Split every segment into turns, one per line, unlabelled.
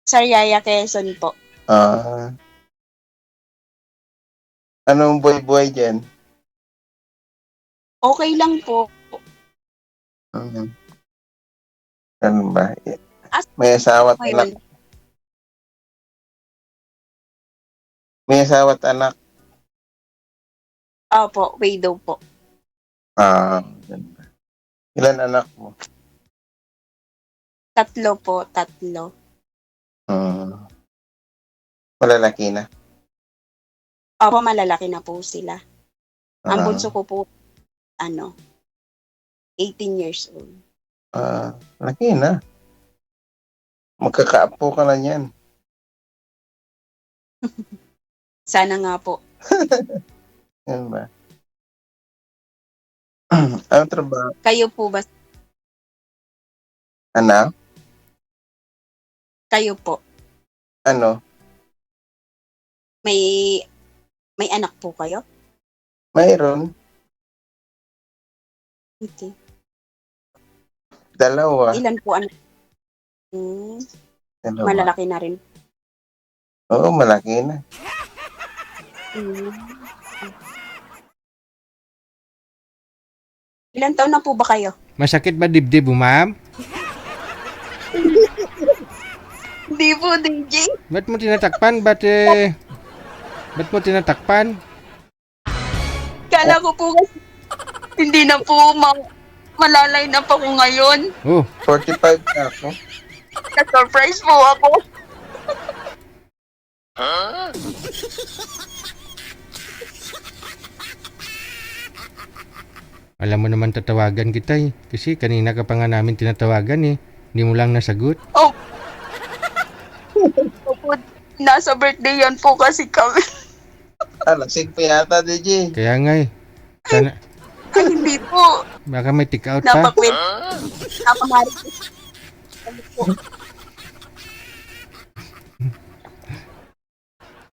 Sariaya, Quezon po.
Ah, anong buhay-buhay dyan?
Okay lang po.
Mhm. Ano ba?
As
May asawa at anak.
ngayon,
May asawa at anak.
opo, widow po.
Ah, ganda. Ilan anak mo?
3 po, 3.
Hmm. Malalaki na.
Opo, malalaki na po sila. Ang bunso
Ah,
ko po, 18 years old.
laki na. Magkakaapo ka na niyan.
Sana nga po.
Yan ba? Ano trabaho?
Kayo po ba?
Anak?
Kayo po,
Ano?
may may anak po kayo?
Mayroon.
Okay.
Dalawa.
Ilan po anak? Hmm,
Dalawa.
malalaki na rin.
Oo, malaki na.
Hmm. Ilan taon na po ba kayo?
Masakit ba dibdib mo, ma'am?
Hindi po, DJ.
Ba't mo tinatakpan? Ba't mo tinatakpan?
Kala ko po kasi hindi na po malalay na po ko ngayon.
Oh,
45 na ako.
Na-surprise po ako.
alam mo naman tatawagan kita eh. Kasi kanina ka pa nga namin tinatawagan eh. Hindi mo lang nasagot.
Oh. Opo, nasa birthday yan po kasi kami.
Lasing pa yata, DJ.
Kaya nga eh. Sana,
Ay, hindi po.
baka may take out pa.
Napakwit. Napamari. Ano po?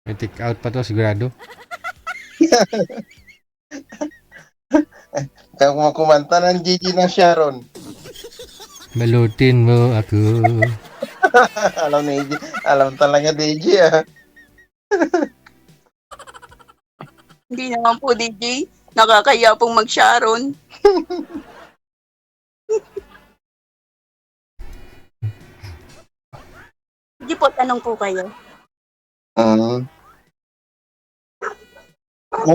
May take out pa to sigurado.
Kaya kumanta ng Gigi ng Sharon.
Balutin mo ako.
Alam talaga DJ ah.
Hindi naman po, DJ. Nakakaya pong mag-Sharon. Hindi po, tanong po kayo.
Ano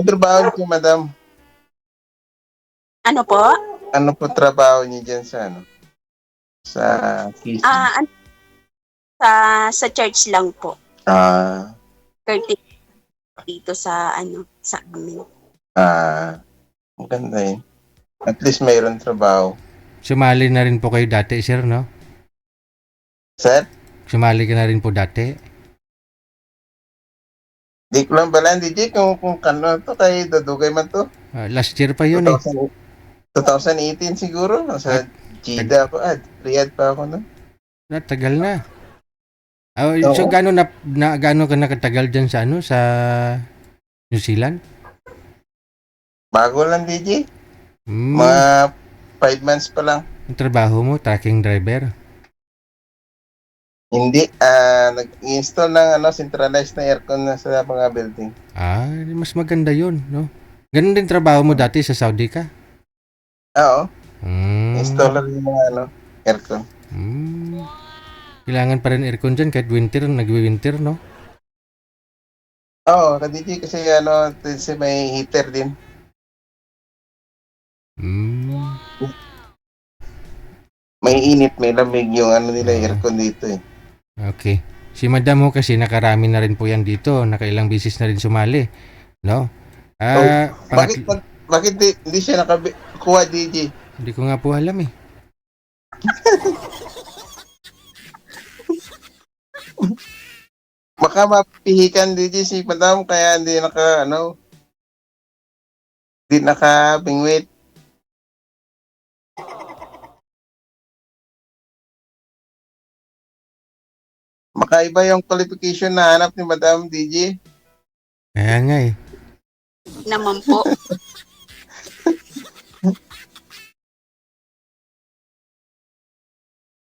trabaho niyo, madam?
Ano po?
Ano po trabaho niyo dyan sa Sa PC?
Sa church lang po. 30 dito sa sa amin.
Maganda eh. At least mayroon trabaho.
Sumali na rin po kayo dati, sir, no?
Sir?
Sumali ka na rin po dati.
Di ko lang balaan, DJ, kung kano to, kay Dudugay man to.
Last year pa yun eh.
2018 siguro. Sa Jeddah ako, Riyadh pa ako, no?
Tagal na. So gaano gaano ka nakatagal diyan sa sa New Zealand?
Bago lang, DJ.
Hmm.
Mga 5 months pa lang.
Ang trabaho mo, trucking driver?
Hindi, nag-install ng centralized na aircon na sa mga building.
Mas maganda yun, no? Ganun din trabaho mo dati sa Saudi ka?
Oo.
Hmm.
Installer yung mga aircon.
Kailangan pa rin aircon dyan kahit winter, nagwi-winter, no?
Oo, DJ kasi kasi may heater din. May init, may lamig yung nila aircon dito eh.
Okay. Si Madam mo kasi nakarami na rin po yan dito. Nakailang bisis na rin sumali. No?
Bakit hindi siya nakakuha, DJ?
Hindi ko nga po alam eh.
Baka mapihikan, DJ, si Madam kaya hindi nakabingwit. Makaiba yung qualification na hanap ni Madam, DJ.
Kaya nga eh.
Naman po.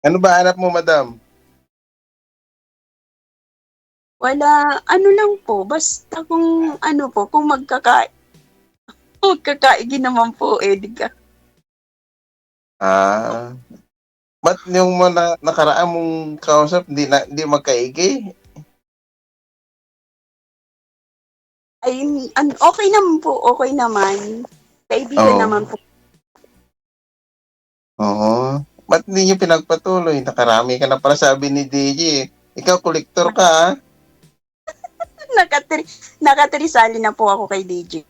Ano ba hanap mo, Madam?
Wala, ano lang po, basta kung ano po, kung magkakaigi naman po, di ka.
Ah, ba't yung mga nakaraan mong kausap, hindi magkaigi?
Ay, okay naman po, okay naman. Kaibigan
Oo.
naman po.
Oo. Ba't hindi nyo pinagpatuloy? Nakarami ka na para sabi ni DJ. Ikaw, kolektor ka, ha?
Nakatirisali na po ako kay DJ.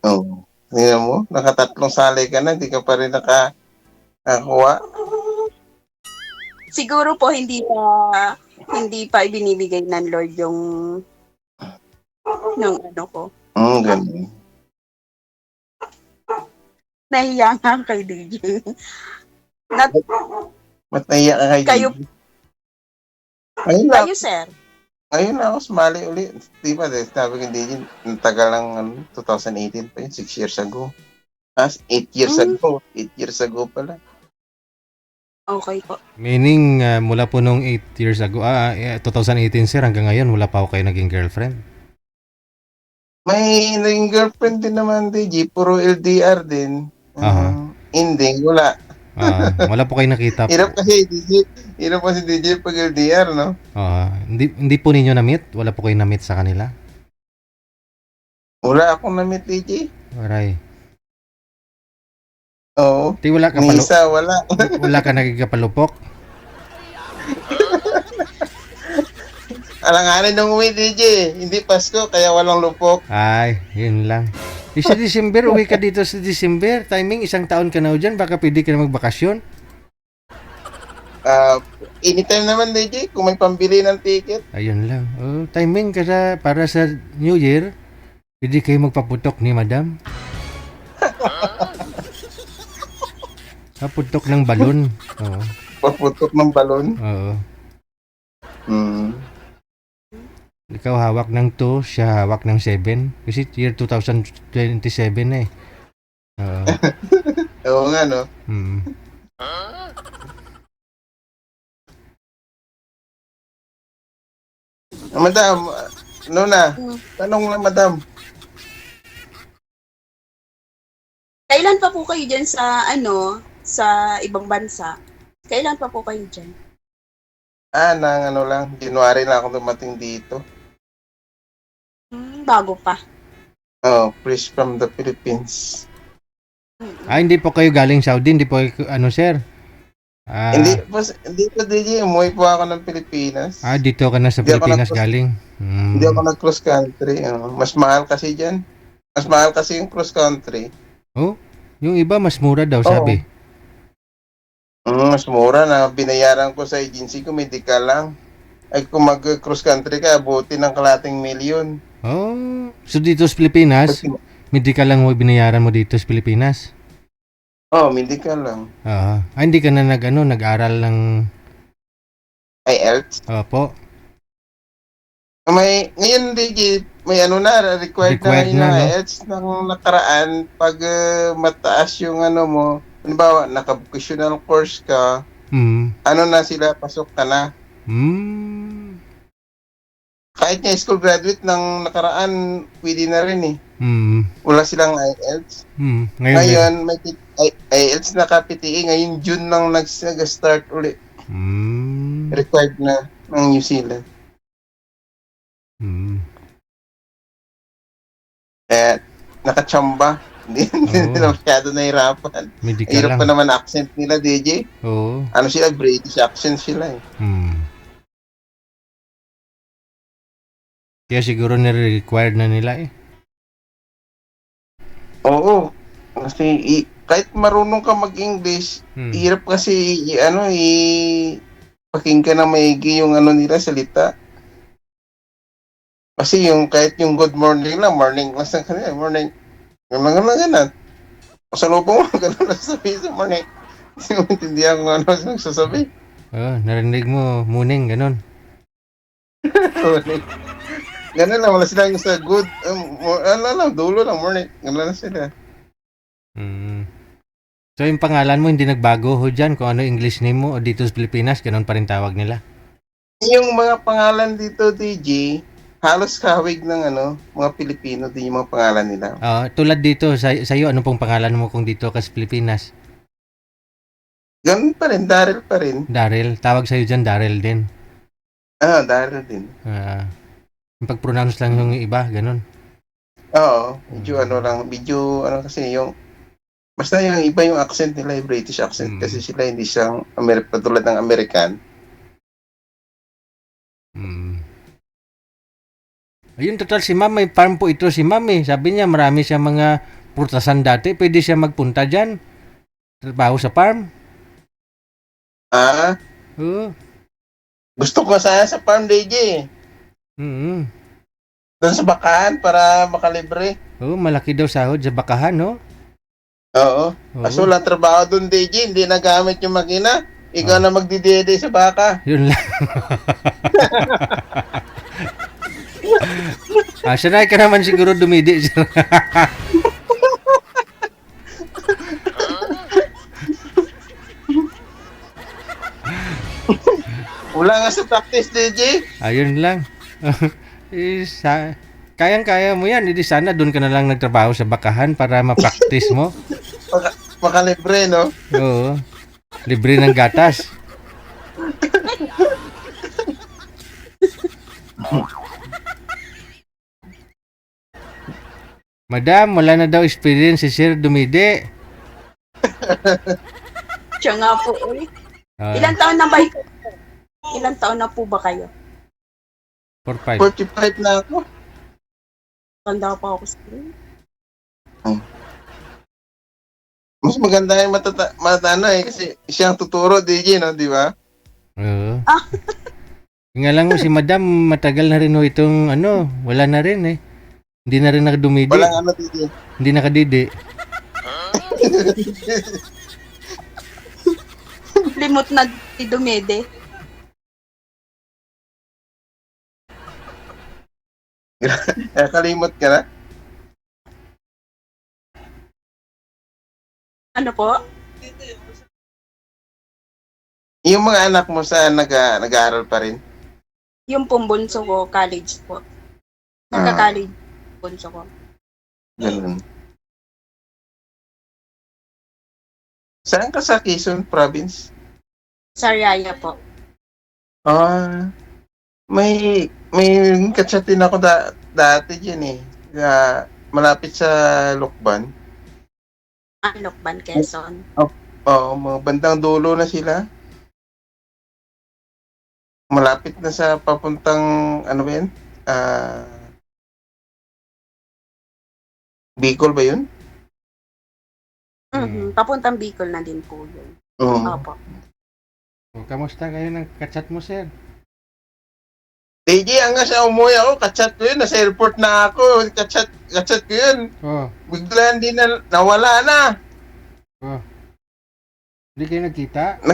Oo. Tingnan mo, nakatatlong sali ka na, hindi ka pa rin nakakuha.
Siguro po hindi pa ibinibigay ng Lord yung ng ano ko.
Ganun.
Nahiya nga kay DJ.
Ba't naiyak ka kay
Kayo-
DJ? Ayun lang.
Kayo, sir.
Ayun na ako, sumali ulit. Di ba, sabi ko DJ, ang tagal ng 2018 pa yun, 6 years ago. 8 years ago. 8 years ago pala.
Okay po.
Meaning, mula po nung 8 years ago, 2018 sir, hanggang ngayon, wala pa ako kayo naging girlfriend.
May naging girlfriend din naman, DJ. Puro LDR din.
Aha.
Hindi, wala.
Wala po kayo nakita po.
Hirap kasi, DJ. Hirap kasi, DJ, pag LDR, no?
Hindi po ninyo na-meet? Wala po kayo na-meet sa kanila?
Wala akong na-meet, DJ.
Aray.
Oo.
Di wala ka
Ni isa, wala.
wala ka nagkakapalupok?
Alanganin ng uwi, DJ. Hindi Pasko, kaya walang lupok.
Ay, yun lang. Sa December, uwi ka dito sa December. Timing, 1 taon ka na dyan. Baka pwede ka na magbakasyon.
Anytime naman, DJ, kung may pambili ng ticket.
Ayun lang. Timing para sa New Year, pwede kayo magpaputok ni Madam. Paputok ng balon. Oo.
Paputok ng balon.
Oo.
Hmm.
Ikaw hawak ng 2, siya hawak ng 7. Kasi year 2027 eh. Oo.
Oo nga, no?
Hmm.
Madam, ano na? Tanong lang, madam.
Kailan pa po kayo dyan sa ibang bansa? Kailan pa po kayo dyan?
Nang lang, January lang ako dumating dito.
Bago pa.
Oh, fresh from the Philippines.
Hindi po kayo galing Saudi, hindi po kayo, sir?
Hindi po, DJ, umuwi po ako ng Pilipinas.
Dito ka na sa
Hindi ako
Pilipinas galing.
Hindi ako nag-cross country. Mas mahal kasi dyan. Mas mahal kasi yung cross country.
Oh, yung iba mas mura daw, sabi.
Mas mura na. Binayaran ko sa agency ko, medical lang. Ay kung mag-cross country ka, abutin ng kalating milyon.
Oh, so dito sa Pilipinas, medical lang mo binayaran mo dito sa Pilipinas?
Medical lang.
Hindi ka na nag-aral ng
IELTS?
Opo.
Ngayon, DJ, may required na yung IELTS ng nakaraan pag mataas yung mo. Halimbawa, naka-vocational course ka, na sila, pasok ka na. Kahit nga school graduate ng nakaraan, pwede na rin eh. Wala silang IELTS. Ngayon may IELTS na ka-PTE. Ngayon, June lang nag-start ulit. Required na ng New Zealand. Nakachamba. Hindi nila masyado nahirapan. Hirap pa naman accent nila, DJ.
Oo.
Sila, British accent sila eh.
Kaya siguro nire-required na nila eh.
Oo. Kasi kahit marunong ka mag-English, hirap kasi pakinggan na maigi yung nila salita. Kasi kahit yung good morning lang sa kanila, morning. Ganun. Pasalubong mo, ganun lang sabihin sa morning. Hindi mo intindihan kung ano nagsasabi.
Narinig mo, morning, ganun.
Ganun lang, wala silang sa good, dulo lang, morning. Ganun lang sila.
So yung pangalan mo hindi nagbago ho dyan kung ano English name mo o dito sa Pilipinas, ganun pa rin tawag nila?
yung mga pangalan dito, DJ, halos kahawig ng mga Pilipino din yung mga pangalan nila.
Tulad dito, sa'yo, ano pong pangalan mo kung dito ka sa Pilipinas?
Ganun pa rin, Daryl pa rin.
Daryl. Tawag sa'yo dyan, Daryl din.
Daryl din.
Yung pag-pronounce lang yung iba, ganun.
Oo, medyo kasi yung, basta yung iba yung accent nila, yung British accent, kasi sila hindi siyang tulad ng American.
Ayun, total, si ma'am, may farm po ito si ma'am eh. Sabi niya, marami siya mga prutasan dati. Pwede siya magpunta dyan. Trabaho sa farm. Oo.
Gusto ko sana sa farm, DJ. Doon sa bakahan para makalibre.
Malaki daw sahod sa bakahan, no?
Oo. Kaso lang trabaho doon, DJ, hindi nagamit yung makina. Ikaw na magdidede sa baka.
Yun lang. Sanay ka naman siguro dumidi.
Wala nga sa practice, DJ.
Ayun lang. Kayang-kaya mo yan. Hindi sana doon ka na lang nagtrabaho sa bakahan para ma-practice mo.
Makalibre, no?
Oo. Libre ng gatas. Madam, wala na daw experience si Sir Dumide.
Siya nga po eh. Ilang taon na ba ikaw? Ilang taon na po ba kayo?
45.
45 na ako.
Tanda pa ako sa
Mas maganda yung matano kasi siyang tuturo, DJ, no? Di ba?
Oo. Nga lang si Madam, matagal na rin itong wala na rin eh. Hindi na rin nakadumidi.
Walang DJ.
Hindi nakadidi.
Limot na si Dumede.
Kalimot ka na?
Ano po?
Yung mga anak mo nag-aaral pa rin?
Yung pumbunso ko, college po. Nagka-college bunso ko.
Ganun. Saan ka sa Quezon Province?
Sariaya po.
May katsatin ako dati dyan eh. Malapit sa Lukban.
Lukban, Quezon.
Mga bandang dulo na sila. Malapit na sa papuntang, ba yan? Bicol ba yun?
Papuntang Bicol na din po yun. Opo.
Kamusta kayo ng kachat mo, sir?
DJ, hanggang sa umuwi ako, kachat ko yun. Nasa airport na ako. Kachat ko yun. Bigla hindi na, nawala na.
Hindi kayo nagkita?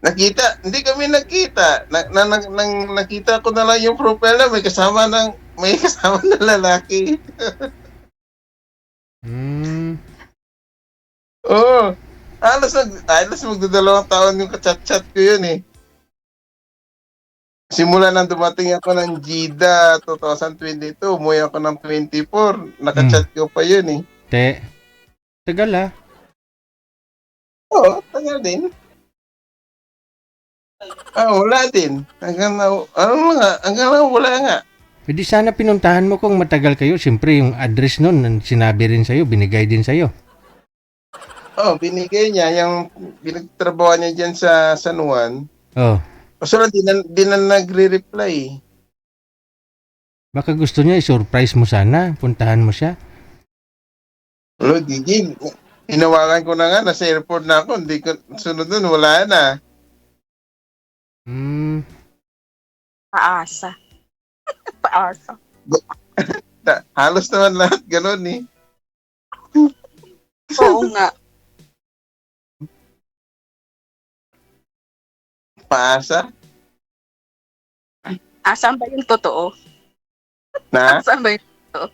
Nakita, hindi kami nagkita. Nakita ko na lang yung profile na may kasama na lalaki. Halos magdadalawang taon yung kachat-chat ko yun eh. Simula nang dumating ako ng Jeddah 2022, umuwi ako ng 24, nakachat ko pa yun eh.
Tagal ah.
Oo, tagal din. Wala din. Hanggang wala nga.
Pwede sana pinuntahan mo kung matagal kayo. Siyempre, yung address nun, sinabi rin sa'yo, binigay din sa'yo.
Binigay niya. Yung pinagtrabaho niya dyan sa San Juan. Kaso lang, di na nagre-reply.
Baka gusto niya i-surprise mo sana. Puntahan mo siya.
DJ, hinawakan ko na nga. Nasa airport na ako. Hindi ko, sunod nun, wala na.
Paasa. Paasa.
Halos naman lahat ganun eh.
Oo nga.
Paasa?
Saan ba yung totoo? Saan ba yung totoo?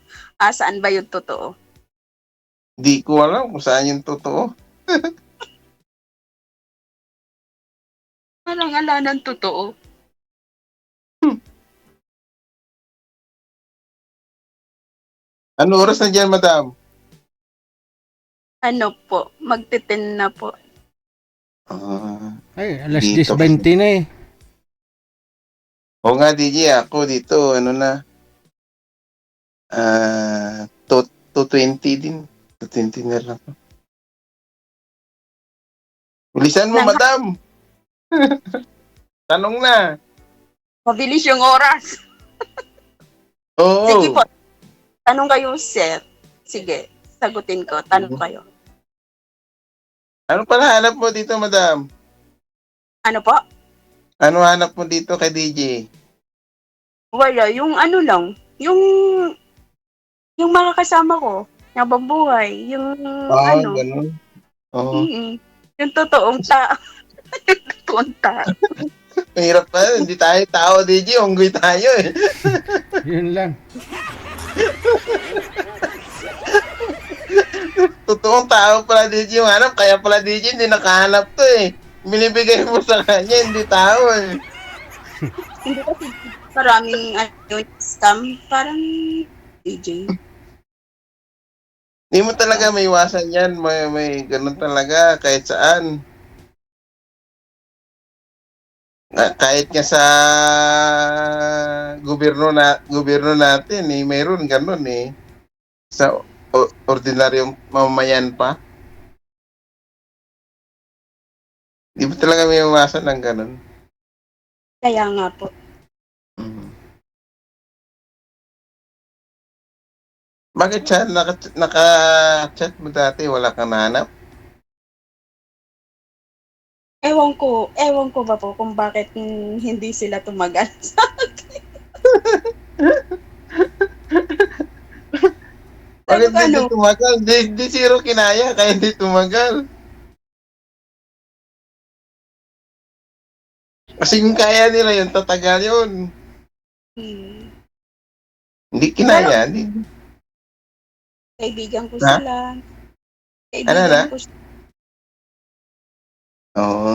Saan ba yung totoo?
Di ko alam kung saan yung totoo.
Walang ala ng totoo.
Ano oras na dyan, madam?
Ano po, magte-10 na po.
Ay, alas
Dito
10:20 na eh.
Oo nga, DJ, ako dito, ano na, 220 din. 220 na lang. Bilisan mo,
Nang-
madam. Tanong na.
Mabilis yung oras.
Oo.
Sige po, tanong kayo, sir. Sige, sagutin ko. Tanong kayo.
Ano pala hanap mo dito, madam?
Ano po?
Ano hanap mo dito kay DJ?
Wala, yung ano lang, yung mga kasama ko, habang buhay, yung ano,
Ganun. Oo.
yung totoong yung totoong tao.
Mahirap pa. Hindi tayo tao, DJ. Unggoy tayo eh.
Yun lang.
Totoong tao pala, DJ, yung hanap. Kaya pala, DJ, hindi nakahanap to eh. Binibigay mo sa kanya, hindi tao eh.
Hindi kasi maraming scam, parang DJ.
Hindi mo talaga may iwasan yan. May ganun talaga kahit saan. Kahit nga sa gobyerno natin eh, mayroon ganun eh. Sa ordinaryong mamamayan pa. Hindi mo talaga may iwasan ng ganun.
Kaya nga po.
Mhm. Bakit siya naka-chat mo dati? Wala kang nahanap?
Ewan ko ba po kung bakit hindi sila tumagal.
Bakit
Pero
hindi tumagal? Di zero kinaya, kaya hindi tumagal. Kasi kung kaya nila yun, tatagal yun. Hindi kinaya.
Kaibigan ko
Ha?
sila.
Ano na?
Kaibigan ko sila.
Oo.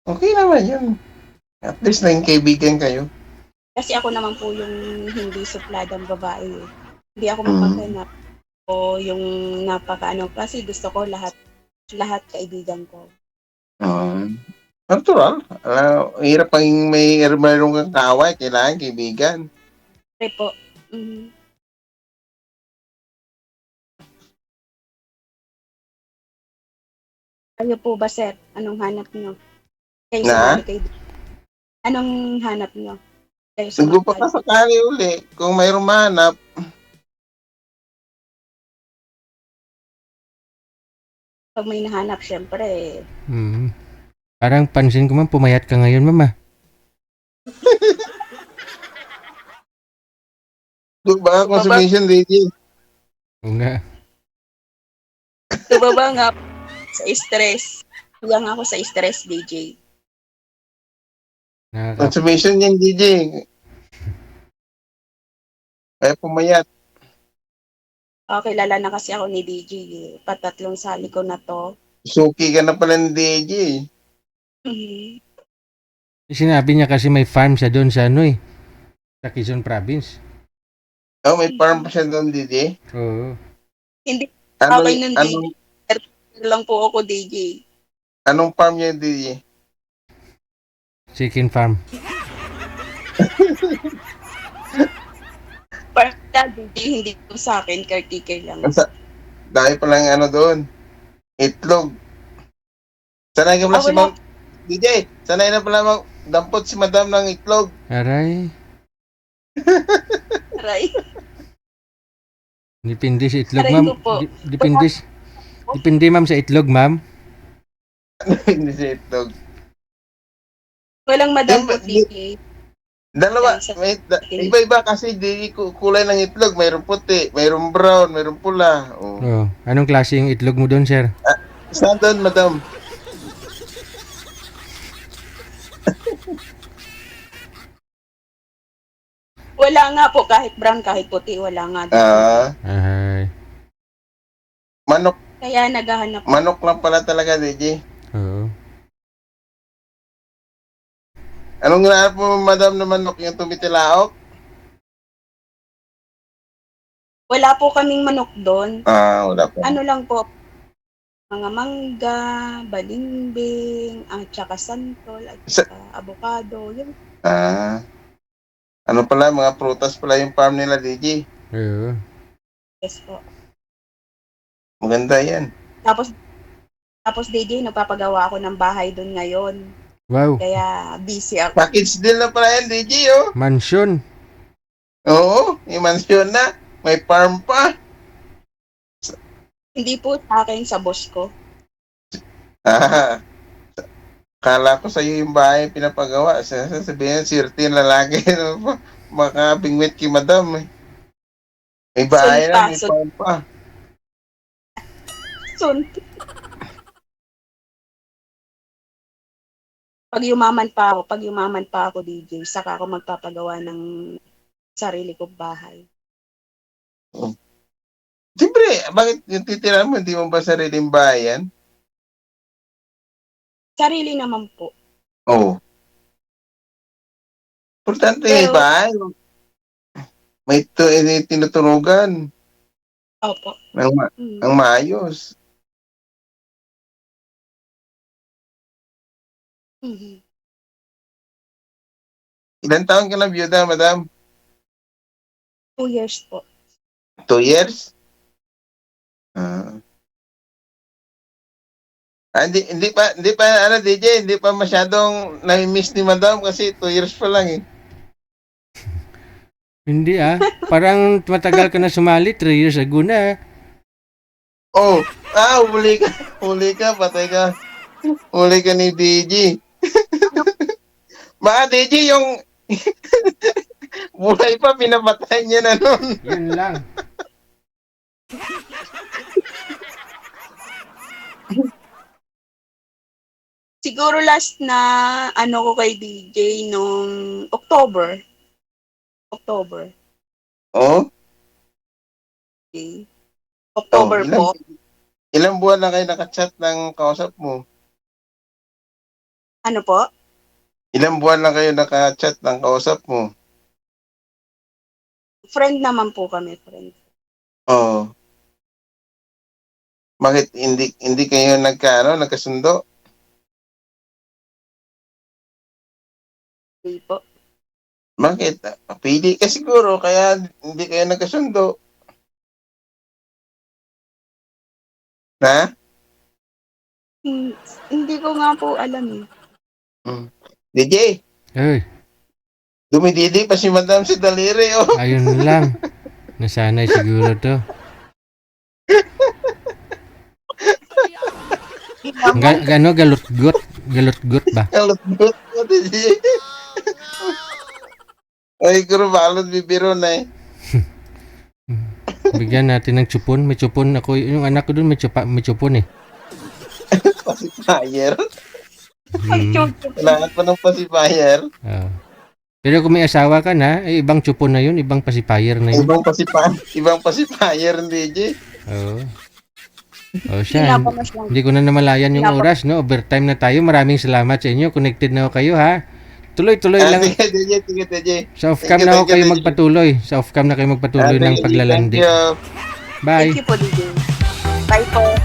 Okay naman yun. At least naging kaibigan kayo.
Kasi ako naman po yung hindi supladang babae. Eh. Hindi ako
Mm.
mapaghanap o yung napakaano. Kasi gusto ko lahat kaibigan ko.
Natural. Hirap pang mayroong kang kaaway. Kailangan kaibigan.
Pre po. Mhm. Kayo po ba, sir? Anong hanap nyo? Kayo sa
Na?
mga kaibigan. Anong hanap nyo? Kayo sa mga
Nagpo pa sakali uli. Kung mayroong mahanap,
pag may nahanap, syempre,
Hmm. Parang pansin ko man, pumayat ka ngayon, mama.
doon ba consummation lady?
Oo nga.
tumaba nga sa stress. Kaya nga ako sa stress, DJ.
Consummation yan, DJ. Kaya pumayat.
Kilala na kasi ako ni DJ. Patatlong sali ko na to.
Suki ka na pala ni DJ.
Mhm.
Sinabi niya kasi may farm siya doon sa ano eh. Sa Quezon Province.
Oh, may farm pa siya doon, DJ.
Oo.
Hindi
Ano,
okay nun,
anong,
DJ. Lang po ako, DJ.
anong farm niya, DJ?
Chicken farm.
Para DJ, hindi ko sa akin, caretaker lang.
Dahil palang ano doon. Itlog. Sanay ka pala si
Wala.
Ma'am. DJ, sanay na pala dampot si Madam ng itlog.
Aray.
Aray.
Depende sa itlog,
Aray
ma'am.
ko po.
Depende, ma'am, sa itlog, ma'am.
Hindi si itlog.
Walang madampot,
Di-
DJ.
Dalawa. Iba-iba kasi kulay ng itlog. Mayroong puti, mayroong brown, mayroong pula. Oh.
Oh. Anong klase yung itlog mo doon, sir?
Saan doon, Madam?
Wala nga po, kahit brown, kahit puti, wala nga.
Ay.
Manok.
Kaya naghahanap.
Manok lang pala talaga, DJ.
Oo.
Anong hinahanap mo, Madam, na manok? Yung tumitilaok?
Wala po kaming manok doon.
Wala pa.
Ano lang po, mga mangga, balimbing, at saka santol, at saka avocado. Yun.
Ano pala, mga prutas pala yung farm nila, DJ.
Oo.
Yes po.
Maganda yan.
Tapos DJ, nagpapagawa ako ng bahay doon ngayon.
Wow.
Kaya busy ako.
Package deal na pala yan, DJ, oh.
Mansion.
Oo, may mansion na. May farm pa.
Hindi po sa akin, sa boss ko.
Kala ko sa'yo yung bahay pinapagawa. Sasabihin, sirtin lalaki. Makabingwit kay madam. Eh. May bahay na, may farm pa.
Soon. Pag yumaman pa ako, DJ, saka ako magpapagawa ng sarili kong bahay.
Siyempre, bakit yung titira mo, hindi mo ba sariling bahay yan?
Sarili naman po.
Oo. Importante yung bahay. May tinuturugan.
Opo.
Ang maayos.
Mhm.
Ilan taon ka na byuda, madam?
2 years po.
2 years? Hindi pa, ano, DJ, hindi pa masyadong na-miss ni madam kasi 2 years pa lang eh.
Hindi Parang matagal ka na sumali, 3 years ago na.
Oh, huli ka, patay ka. Huli ka ni DJ. Mga DJ, yung bulay pa, pinapatay niya na nun.
Yun lang.
Siguro last na ano ko kay DJ nung October.
Oh?
Okay. October po.
Ilang buwan na kayo nakachat ng kausap mo?
Ano po?
Ilang buwan na kayo nakachat ng kausap mo?
Friend naman po kami, friend.
Oo. Bakit hindi kayo nagkasundo?
Hindi po.
Bakit? Pili ka siguro, kaya hindi kayo nagkasundo. Ha?
Hindi ko nga po alam eh.
DJ,
Ay,
dumididi pa si madam si daliri, oh.
ayun lang. Nasanay siguro to. Galot-gut? Galot-gut ba?
Kalot-gut mo, DJ. Ay, kuro balot bibiro na eh.
Bigyan natin ng chupon. May chupon ako. Yung anak ko dun may chupon eh.
Pacifier.
Ay, chuchu.
Kailangan pa ng pacifier.
Pero kung may asawa ka na, ibang chupon na yun. Ibang pacifier na yun.
Ibang pacifier, DJ.
Oo. Siya. Hindi ko na namalayan yung oras, no? Overtime na tayo. Maraming salamat sa inyo. Connected na ako kayo, ha? Tuloy-tuloy lang.
Sige, DJ.
Sa off-cam na ako kayo magpatuloy. Sa off-cam na kayo magpatuloy ng paglalandi.
Thank you.
Bye.
Thank you po, DJ. Bye po.